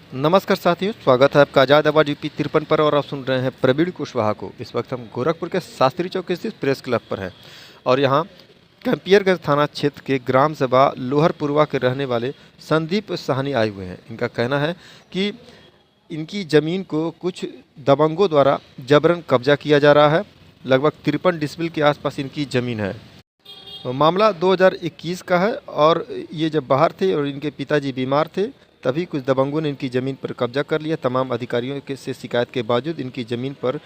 नमस्कार साथियों, स्वागत है आपका आज़ाद आवाज़ यूपी 53 पर। और आप सुन रहे हैं प्रवीण कुशवाहा को। इस वक्त हम गोरखपुर के शास्त्री चौक स्थित प्रेस क्लब पर हैं और यहाँ कैंपियरगंज थाना क्षेत्र के ग्राम सभा लोहरपुरवा के रहने वाले संदीप साहनी आए हुए हैं। इनका कहना है कि इनकी ज़मीन को कुछ दबंगों द्वारा जबरन कब्जा किया जा रहा है। लगभग 53 डिसमिल के आसपास इनकी ज़मीन है। मामला 2021 का है और ये जब बाहर थे और इनके पिताजी बीमार थे, तभी कुछ दबंगों ने इनकी ज़मीन पर कब्जा कर लिया। तमाम अधिकारियों के से शिकायत के बावजूद इनकी ज़मीन पर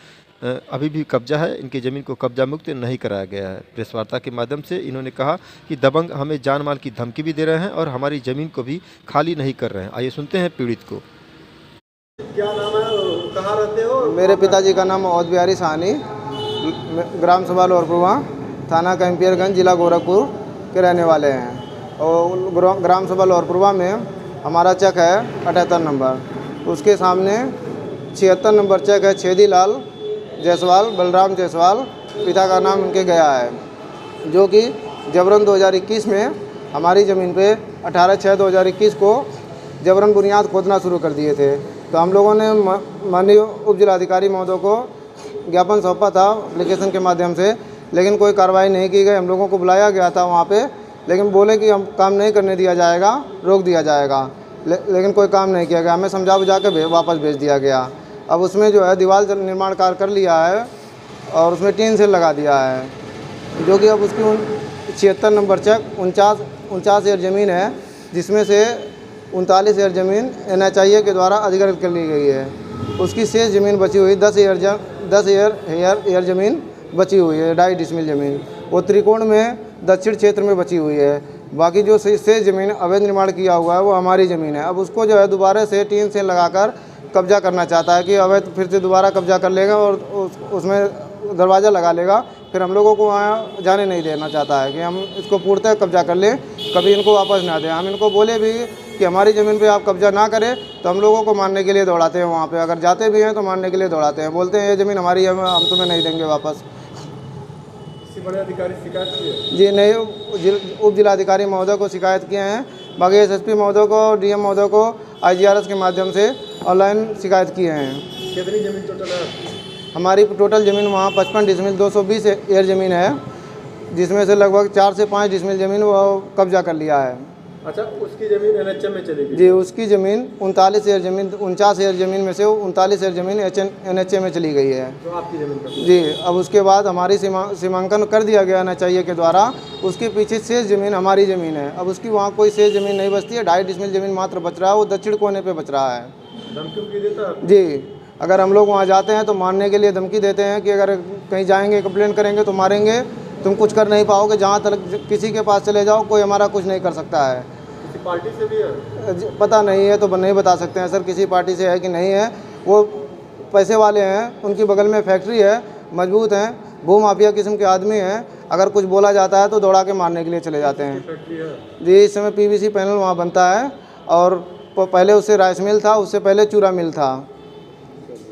अभी भी कब्जा है। इनकी ज़मीन को कब्जा मुक्त नहीं कराया गया है। प्रेस वार्ता के माध्यम से इन्होंने कहा कि दबंग हमें जान माल की धमकी भी दे रहे हैं और हमारी ज़मीन को भी खाली नहीं कर रहे हैं। आइए सुनते हैं पीड़ित को। क्या नाम है, कहाँ रहते हो? मेरे पिताजी का नाम अवध बिहारी साहनी, ग्राम सभा लोहरपुरवा, थाना कैंपियरगंज, जिला गोरखपुर के रहने वाले हैं। और ग्राम सभा लोहरपुरवा में हमारा चेक है 78 नंबर। उसके सामने 76 नंबर चेक है छेदीलाल जायसवाल, बलराम जायसवाल, पिता का नाम उनके गया है, जो कि जबरन 2021 में हमारी ज़मीन पे 18/6/2021 को जबरन बुनियाद खोदना शुरू कर दिए थे। तो हम लोगों ने माननीय उप जिलाधिकारी महोदय को ज्ञापन सौंपा था एप्लीकेशन के माध्यम से, लेकिन कोई कार्रवाई नहीं की गई। हम लोगों को बुलाया गया था वहाँ पे, लेकिन बोले कि हम काम नहीं करने दिया जाएगा, रोक दिया जाएगा, लेकिन कोई काम नहीं किया गया। हमें समझा बुझा के वापस भेज दिया गया। अब उसमें जो है दीवार निर्माण कार्य कर लिया है और उसमें टीन सेल लगा दिया है, जो कि अब उसकी 76 नंबर चेक 49 एकड़ ज़मीन है, जिसमें से 39 एकड़ ज़मीन NHIA के द्वारा अधिग्रहित कर ली गई है। उसकी शेष ज़मीन बची हुई 10 एकड़ ज़मीन बची हुई है, 2.5 डिसमिल ज़मीन वो त्रिकोण में दक्षिण क्षेत्र में बची हुई है। बाकी जो शेष ज़मीन अवैध निर्माण किया हुआ है वो हमारी ज़मीन है। अब उसको जो है दोबारा से टीन से लगाकर कब्जा करना चाहता है कि अवैध फिर से दोबारा कब्जा कर लेगा और उसमें दरवाज़ा लगा लेगा, फिर हम लोगों को वहाँ जाने नहीं देना चाहता है कि हम इसको पूर्णतः कब्जा कर लें, कभी इनको वापस ना दें। हम इनको बोले भी कि हमारी ज़मीन पे आप कब्जा ना करें, तो हम लोगों को मारने के लिए दौड़ाते हैं। वहाँ पे अगर जाते भी हैं तो मारने के लिए दौड़ाते हैं, बोलते हैं ये ज़मीन हमारी है, हम तुम्हें नहीं देंगे वापस। बड़े अधिकारी शिकायत किए? जी नहीं, उप जिलाधिकारी महोदय को शिकायत किए हैं, बाकी SSP महोदय को, DM महोदय को IGRS के माध्यम से ऑनलाइन शिकायत किए हैं। कितनी ज़मीन टोटल है? हमारी टोटल ज़मीन वहाँ 55 डिसमिल 220 एकड़ ज़मीन है, जिसमें से लगभग 4 से 5 डिसमिल ज़मीन वो कब्जा कर लिया है। अच्छा, उसकी ज़मीन NHA में चली गई? जी, उसकी ज़मीन 49 एकड़ ज़मीन 49 एकड़ ज़मीन में से 39 एकड़ ज़मीन NHA में चली गई है, तो आपकी ज़मीन पर? जी। अब उसके बाद हमारी सीमांकन कर दिया गया NHIA के द्वारा, उसके पीछे शेष ज़मीन हमारी ज़मीन है। अब उसकी वहाँ कोई शेष ज़मीन नहीं बचती है, 2.5 डिसमिल ज़मीन मात्र बच रहा है, वो दक्षिण कोने पे बच रहा है। धमकी देता है? जी, अगर हम लोग वहाँ जाते हैं तो मारने के लिए धमकी देते हैं कि अगर कहीं जाएंगे कंप्लेंट करेंगे तो मारेंगे, तुम कुछ कर नहीं पाओगे, जहाँ तक किसी के पास चले जाओ कोई हमारा कुछ नहीं कर सकता है। किसी पार्टी से भी है? पता नहीं है, तो नहीं बता सकते हैं सर किसी पार्टी से है कि नहीं है। वो पैसे वाले हैं, उनकी बगल में फैक्ट्री है, मजबूत हैं, भूमाफिया किस्म के आदमी हैं। अगर कुछ बोला जाता है तो दौड़ा के मारने के लिए चले जाते हैं। फैक्ट्री है? जी, इस समय PVC पैनल वहाँ बनता है और पहले उससे राइस मिल था, उससे पहले चूरा मिल था।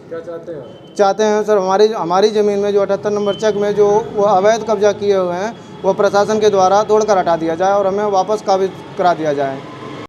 क्या चाहते हैं? चाहते हैं सर हमारी ज़मीन में जो 78 नंबर चेक में जो वो अवैध कब्जा किए हुए हैं, वो प्रशासन के द्वारा तोड़कर हटा दिया जाए और हमें वापस काबिज करा दिया जाए।